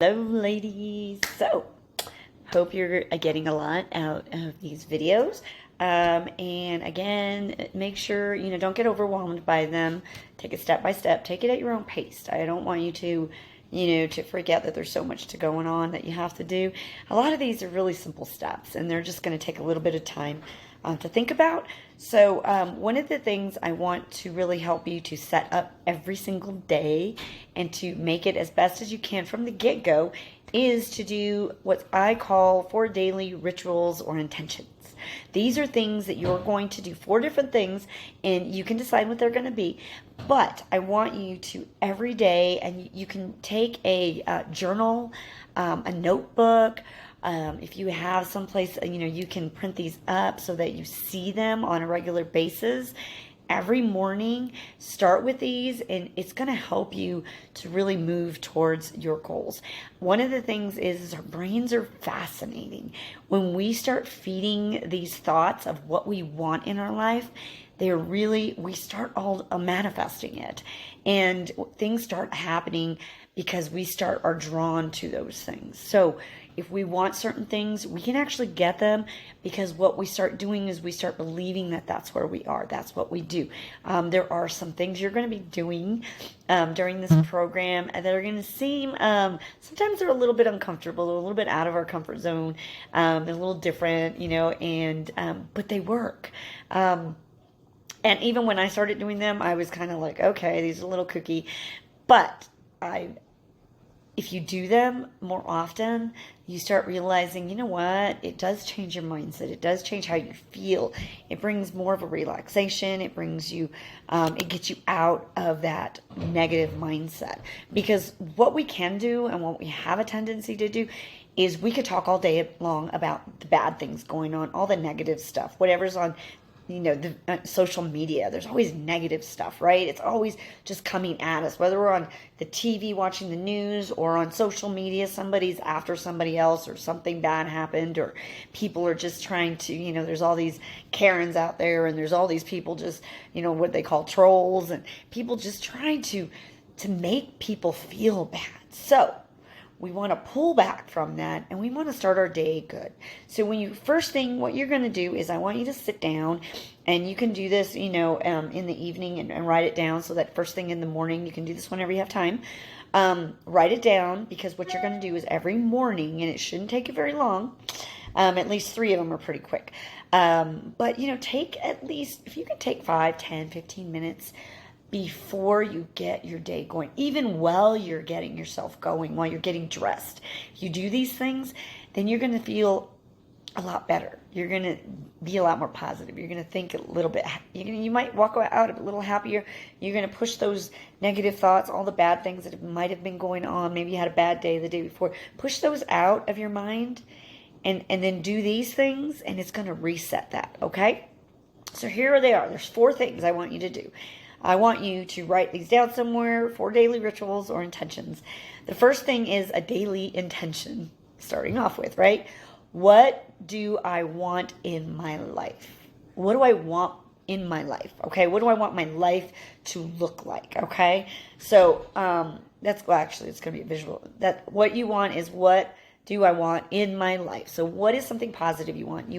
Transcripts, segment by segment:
Hello, ladies. So, hope you're getting a lot out of these videos. And again, make sure, don't get overwhelmed by them. Take it step by step. Take it at your own pace. I don't want you to, to freak out that there's so much going on that you have to do. A lot of these are really simple steps, and they're just going to take a little bit of time to think about. So one of the things I want to really help you to set up every single day and to make it as best as you can from the get-go is to do what I call 4 daily rituals or intentions. These are things that you're going to do, 4 different things, and you can decide what they're going to be. But I want you to every day, and you can take a journal, a notebook. If you have someplace, you can print these up so that you see them on a regular basis. Every morning, start with these, and it's going to help you to really move towards your goals. One of the things is our brains are fascinating. When we start feeding these thoughts of what we want in our life, we start all manifesting it, and things start happening because we are drawn to those things. So if we want certain things, we can actually get them, because what we start doing is we start believing that that's where we are. That's what we do. There are some things you're going to be doing during this program that are going to seem, sometimes they're a little bit uncomfortable, a little bit out of our comfort zone, they're a little different, but they work. And even when I started doing them, I was kind of like, okay, these are a little kooky, but if you do them more often, you start realizing, you know what? It does change your mindset. It does change how you feel. It brings more of a relaxation. It brings you, it gets you out of that negative mindset. Because what we can do and what we have a tendency to do is we could talk all day long about the bad things going on, all the negative stuff, whatever's on the social media. There's always negative stuff, right? It's always just coming at us, whether we're on the TV watching the news or on social media, somebody's after somebody else, or something bad happened, or people are just trying to, there's all these Karens out there, and there's all these people just, what they call trolls, and people just trying to make people feel bad. So we want to pull back from that, and we want to start our day good. So first thing, what you're going to do is I want you to sit down, and you can do this, in the evening, and write it down, so that first thing in the morning, you can do this whenever you have time. Write it down, because what you're going to do is every morning, and it shouldn't take you very long. At least 3 of them are pretty quick. But, take at least, if you can take 5, 10, 15 minutes before you get your day going, even while you're getting yourself going, while you're getting dressed. If you do these things, then you're going to feel a lot better. You're going to be a lot more positive. You're going to think a little bit, you might walk out a little happier. You're going to push those negative thoughts, all the bad things that might have been going on. Maybe you had a bad day the day before. Push those out of your mind, and then do these things, and it's going to reset that, okay? So here they are. There's 4 things I want you to do. I want you to write these down somewhere, 4 daily rituals or intentions. The first thing is a daily intention, starting off with, right? What do I want in my life? What do I want in my life? Okay, what do I want my life to look like? Okay, so it's going to be a visual. That what you want is, what do I want in my life? So what is something positive you want?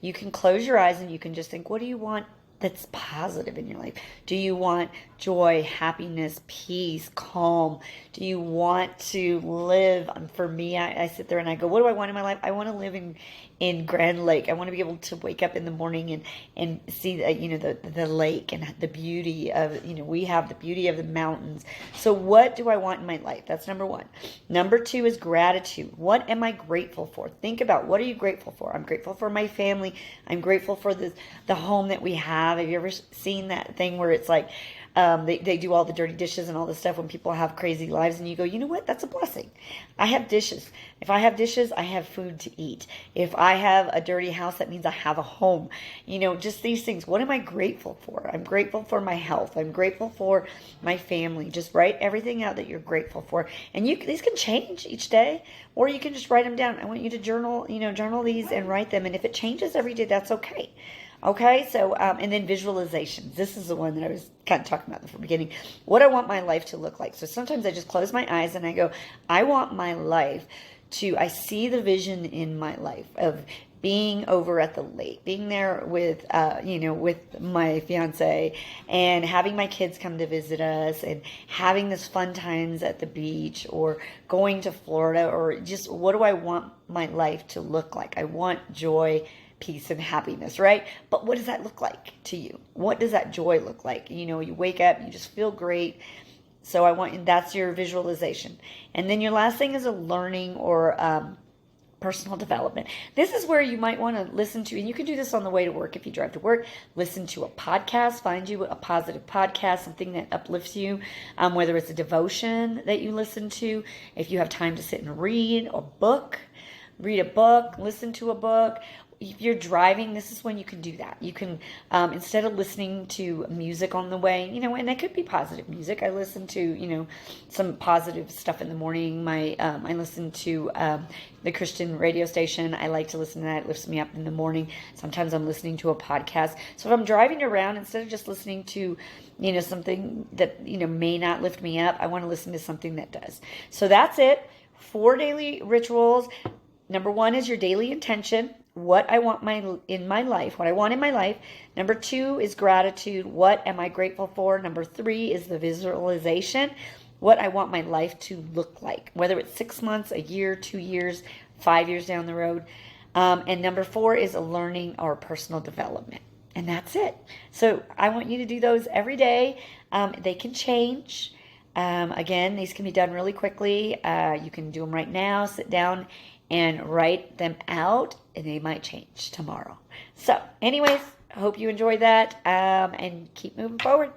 You can close your eyes and you can just think, what do you want that's positive in your life? Do you want joy, happiness, peace, calm? Do you want to live? For me, I sit there and I go, what do I want in my life? I want to live in Grand Lake. I want to be able to wake up in the morning and see the lake and the beauty of, we have the beauty of the mountains. So what do I want in my life? That's number 1. Number 2 is gratitude. What am I grateful for? Think about, what are you grateful for? I'm grateful for my family. I'm grateful for the home that we have. Have you ever seen that thing where it's like, they do all the dirty dishes and all this stuff when people have crazy lives, and you go, you know what? That's a blessing. I have dishes. If I have dishes, I have food to eat. If I have a dirty house, that means I have a home. Just these things. What am I grateful for? I'm grateful for my health. I'm grateful for my family. Just write everything out that you're grateful for. And these can change each day, or you can just write them down. I want you to journal these and write them. And if it changes every day, that's okay. Okay, so, and then visualizations. This is the one that I was kind of talking about at the beginning. What I want my life to look like. So sometimes I just close my eyes and I go, I want my life I see the vision in my life of being over at the lake, being there with, with my fiance and having my kids come to visit us and having this fun times at the beach or going to Florida, or just what do I want my life to look like? I want joy, peace, and happiness, right? But what does that look like to you? What does that joy look like? You wake up, you just feel great. So that's your visualization. And then your last thing is a learning or personal development. This is where you might want to listen to, and you can do this on the way to work if you drive to work. Listen to a podcast, find you a positive podcast, something that uplifts you, whether it's a devotion that you listen to, if you have time to sit and read a book, listen to a book. If you're driving, this is when you can do that. You can, instead of listening to music on the way, and it could be positive music. I listen to, some positive stuff in the morning. I listen to the Christian radio station. I like to listen to that. It lifts me up in the morning. Sometimes I'm listening to a podcast. So if I'm driving around, instead of just listening to, something that, may not lift me up, I want to listen to something that does. So that's it. 4 daily rituals. Number 1 is your daily intention. What I want in my life. Number 2 is gratitude. What am I grateful for? Number 3 is the visualization. What I want my life to look like, whether it's 6 months, a year, 2 years, 5 years down the road. And number 4 is a learning or personal development. And that's it. So I want you to do those every day. They can change. Again, these can be done really quickly. You can do them right now. Sit down and write them out, and they might change tomorrow. So anyways, I hope you enjoyed that, and keep moving forward.